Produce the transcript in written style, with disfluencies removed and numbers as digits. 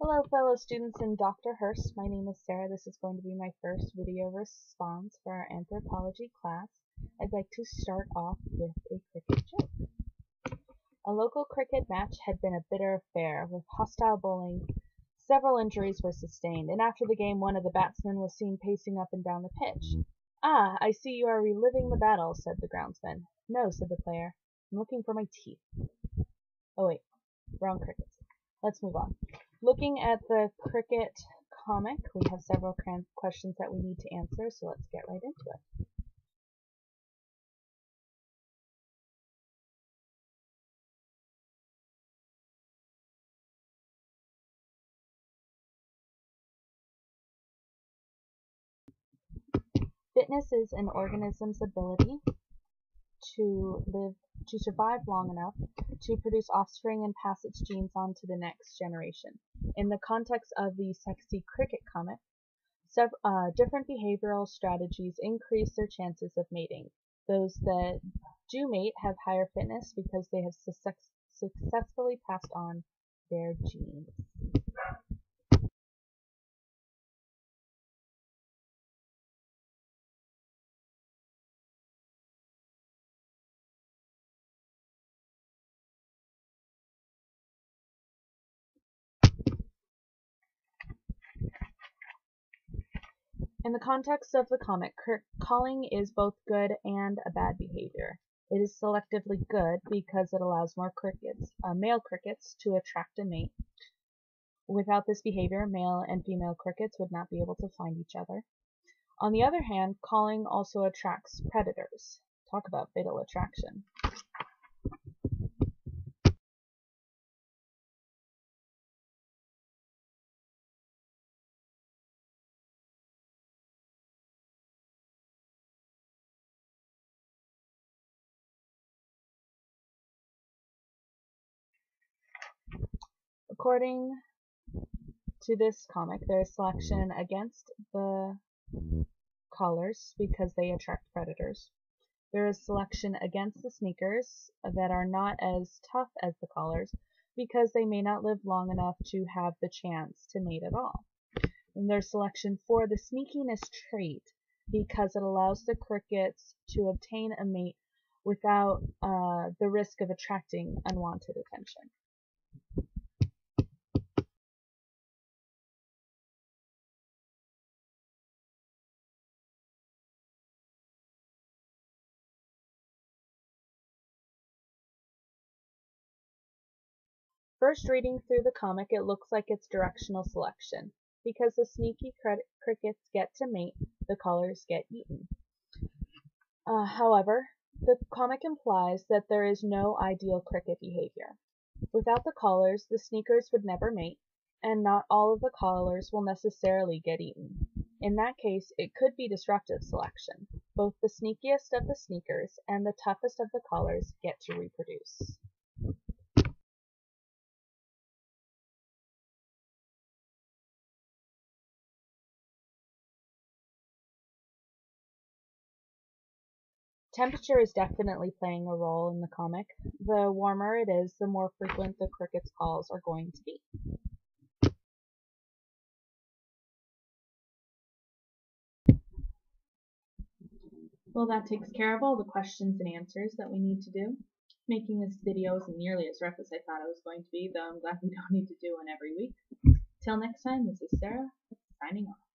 Hello fellow students in Dr. Hurst. My name is Sarah. This is going to be my first video response for our anthropology class. I'd like to start off with a cricket joke. A local cricket match had been a bitter affair, with hostile bowling. Several injuries were sustained, and after the game one of the batsmen was seen pacing up and down the pitch. "Ah, I see you are reliving the battle," said the groundsman. "No," said the player. "I'm looking for my teeth." Oh wait, wrong crickets. Let's move on. Looking at the cricket comic, we have several questions that we need to answer, so let's get right into it. Fitness is an organism's ability to survive long enough to produce offspring and pass its genes on to the next generation. In the context of the sexy cricket comic, different behavioral strategies increase their chances of mating. Those that do mate have higher fitness because they have successfully passed on their genes. In the context of the comic, calling is both good and a bad behavior. It is selectively good because it allows more male crickets to attract a mate. Without this behavior, male and female crickets would not be able to find each other. On the other hand, calling also attracts predators. Talk about fatal attraction. According to this comic, there is selection against the callers because they attract predators. There is selection against the sneakers that are not as tough as the callers because they may not live long enough to have the chance to mate at all. And there's selection for the sneakiness trait because it allows the crickets to obtain a mate without the risk of attracting unwanted attention. First reading through the comic, it looks like it's directional selection. Because the sneaky crickets get to mate, the callers get eaten. However, the comic implies that there is no ideal cricket behavior. Without the callers, the sneakers would never mate, and not all of the callers will necessarily get eaten. In that case, it could be disruptive selection. Both the sneakiest of the sneakers and the toughest of the callers get to reproduce. Temperature is definitely playing a role in the comic. The warmer it is, the more frequent the cricket's calls are going to be. Well, that takes care of all the questions and answers that we need to do. Making this video isn't nearly as rough as I thought it was going to be, though I'm glad we don't need to do one every week. Till next time, this is Sarah, signing off.